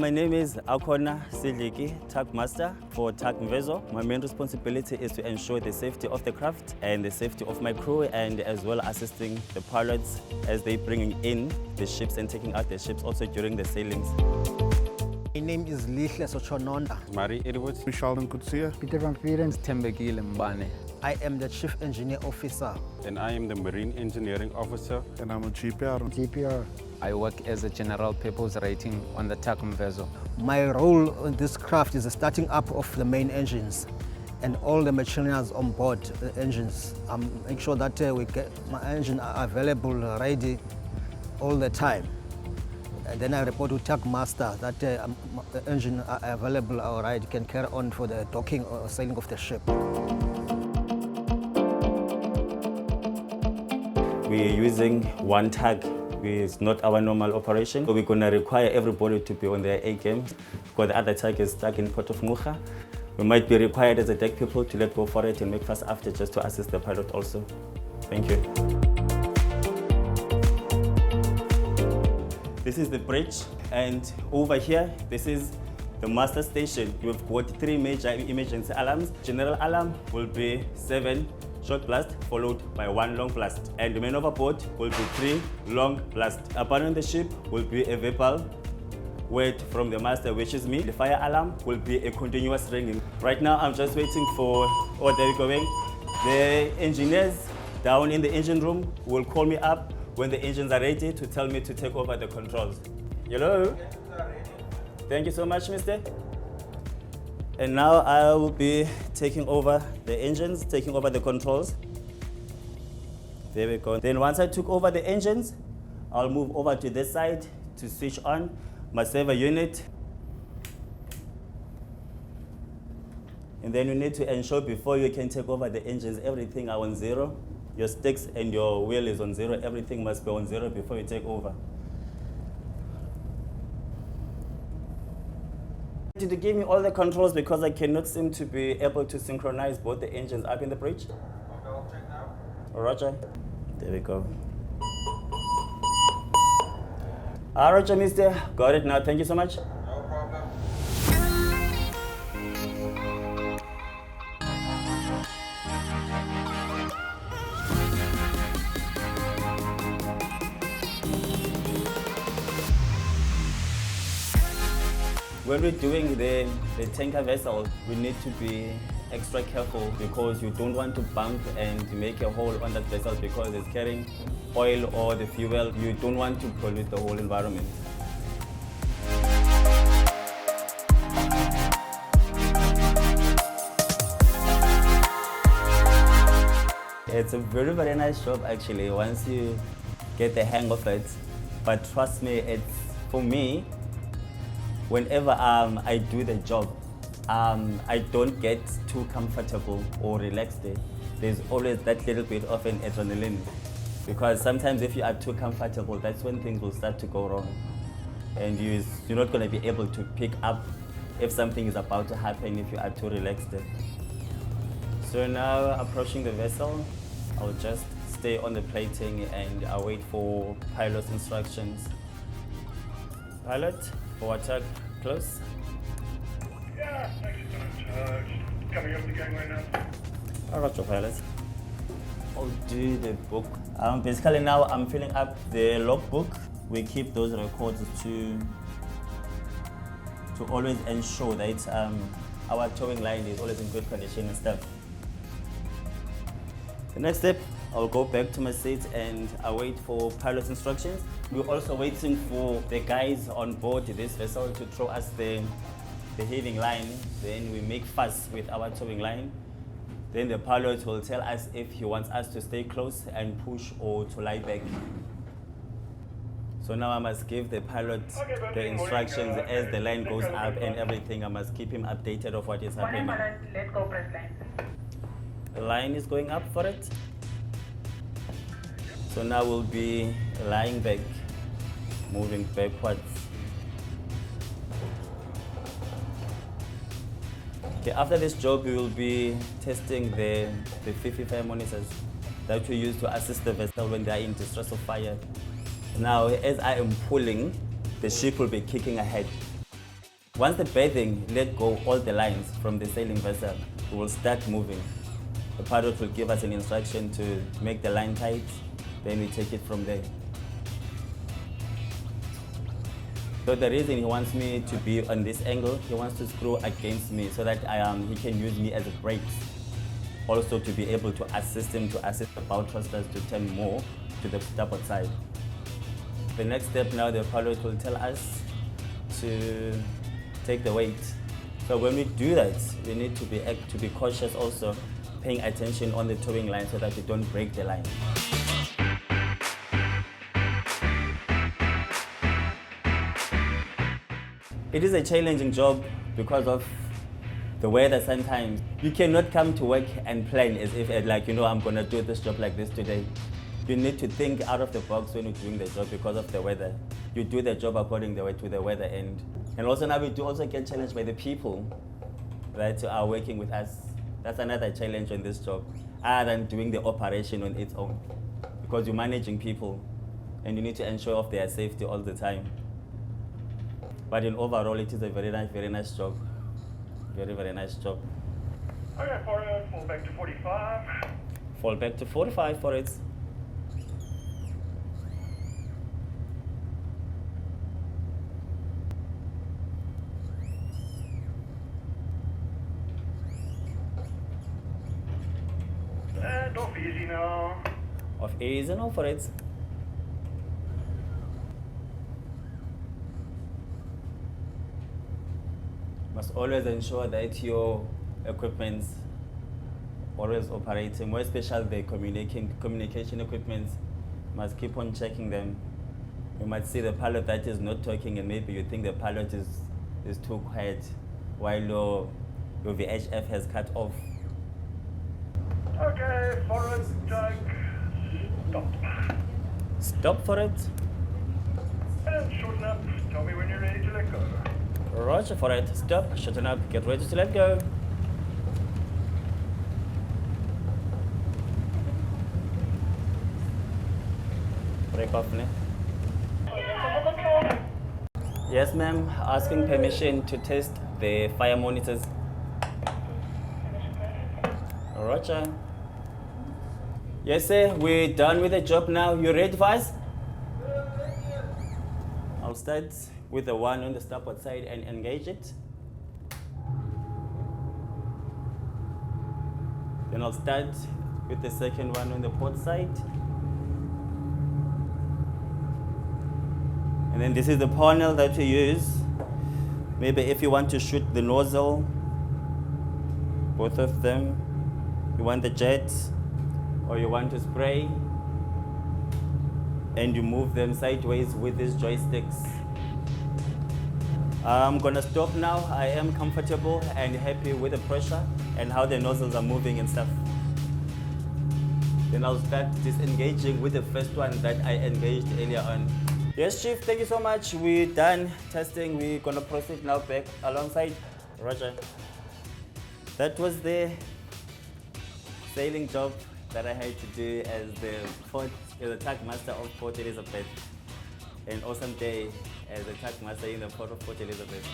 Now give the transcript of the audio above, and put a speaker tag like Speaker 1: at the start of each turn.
Speaker 1: My name is Akhona Sidliki, Tug Master for Tug Mvezo. My main responsibility is to ensure the safety of the craft and the safety of my crew, and as well assisting the pilots as they bringing in the ships and taking out the ships also during the sailings.
Speaker 2: My name is Lihle Sochononda.
Speaker 3: Mari Edwards.
Speaker 4: Sheldon Kutsia.
Speaker 5: Peter van Vierens.
Speaker 6: Tembekile Mbane.
Speaker 2: I am the Chief Engineer Officer.
Speaker 3: And I am the Marine Engineering Officer.
Speaker 4: And I'm a GPR.
Speaker 5: GPR.
Speaker 6: I work as a general purpose rating on the Tug Mvezo.
Speaker 2: My role in this craft is the starting up of the main engines and all the machinery on board the engines. Make sure that we get my engine available, ready all the time. And then I report to Tug Master that the engine are available, all right, can carry on for the docking or sailing of the ship.
Speaker 1: We are using one tug. It's not our normal operation. So we're going to require everybody to be on their A game because the other tug is stuck in Port of Mucha. We might be required as a deck people to let go for it and make fast after just to assist the pilot also. Thank you. This is the bridge, and over here, this is the master station. We've got 3 major emergency alarms. General alarm will be 7 short blast followed by 1 long blast, and the main overboard will be 3 long blasts. Upon the ship will be a verbal word from the master, which is me. The fire alarm will be a continuous ringing. Right now I'm just waiting for order going. The engineers down in the engine room will call me up when the engines are ready to tell me to take over the controls. Hello? Thank you so much, mister. And now I will be taking over the engines, taking over the controls. There we go. Then once I took over the engines, I'll move over to this side to switch on my server unit. And then you need to ensure before you can take over the engines, everything are on 0. Your sticks and your wheel is on 0. Everything must be on 0 before you take over. To give me all the controls because I cannot seem to be able to synchronize both the engines up in the bridge.
Speaker 3: I'll check now.
Speaker 1: Roger. There we go. Roger, mister. Got it now. Thank you so much.
Speaker 3: No problem.
Speaker 1: When we're doing the tanker vessel, we need to be extra careful because you don't want to bump and make a hole on that vessel because it's carrying oil or the fuel. You don't want to pollute the whole environment. It's a very, very nice job actually once you get the hang of it. But trust me, it's for me, whenever I do the job, I don't get too comfortable or relaxed. There's always that little bit of an adrenaline because sometimes if you are too comfortable, that's when things will start to go wrong. And you're not going to be able to pick up if something is about to happen if you are too relaxed. So now approaching the vessel, I'll just stay on the plating and I'll wait for pilot's instructions. Pilot, forward tug, close.
Speaker 7: Yeah, excellent. Coming up the gangway now.
Speaker 1: Roger, pilot. I'll do the book. Basically now I'm filling up the logbook. We keep those records to always ensure that our towing line is always in good condition and stuff. The next step, I'll go back to my seat and I'll wait for pilot's instructions. We're also waiting for the guys on board this vessel to throw us the heaving line. Then we make fast with our towing line. Then the pilot will tell us if he wants us to stay close and push or to lie back. So now I must give the pilot the instructions as the line goes up and everything. I must keep him updated of what is happening.
Speaker 8: Let's go press line.
Speaker 1: The line is going up for it. So now we'll be lying back, moving backwards. Okay, after this job, we will be testing the 55 monitors that we use to assist the vessel when they are in distress of fire. Now, as I am pulling, the ship will be kicking ahead. Once the berthing let go all the lines from the sailing vessel, we will start moving. The pilot will give us an instruction to make the line tight, then we take it from there. So the reason he wants me to be on this angle, he wants to screw against me so that he can use me as a brake. Also to be able to assist him to assist the bow thrusters to turn more to the starboard side. The next step now, the pilot will tell us to take the weight. So when we do that, we need to be cautious also, paying attention on the towing line so that we don't break the line. It is a challenging job because of the weather sometimes. You cannot come to work and plan as if I'm gonna do this job like this today. You need to think out of the box when you're doing the job because of the weather. You do the job according to the weather and also now we do also get challenged by the people that are working with us. That's another challenge on this job, other than doing the operation on its own. Because you're managing people and you need to ensure of their safety all the time. But in overall, it is a very nice job. Very nice job.
Speaker 7: Okay, for it, fall back to 45.
Speaker 1: Fall back to 45 for it.
Speaker 7: And off easy now.
Speaker 1: Off easy now for it. Must always ensure that your equipment always operating, more especially the communication equipment, must keep on checking them. You might see the pilot that is not talking and maybe you think the pilot is too quiet while your VHF has cut off.
Speaker 7: Okay, forward, Tug, stop.
Speaker 1: Stop for it.
Speaker 7: And shorten up, tell me when you're ready to let go.
Speaker 1: Roger for it. Stop, shorten up, get ready to let go. Break off, ne? Yes, ma'am. Asking permission to test the fire monitors. Roger. Yes, sir. We're done with the job now. You ready for us? I'll start with the one on the starboard side and engage it. Then I'll start with the second one on the port side. And then this is the panel that we use. Maybe if you want to shoot the nozzle, both of them, you want the jet, or you want to spray, and you move them sideways with these joysticks. I'm gonna stop now. I am comfortable and happy with the pressure and how the nozzles are moving and stuff. Then I'll start disengaging with the first one that I engaged earlier on. Yes, Chief, thank you so much. We're done testing. We're gonna proceed now back alongside. Roger. That was the sailing job that I had to do as the Tug Master of Port Elizabeth. An awesome day as a Tug Master in the Port of Port Elizabeth.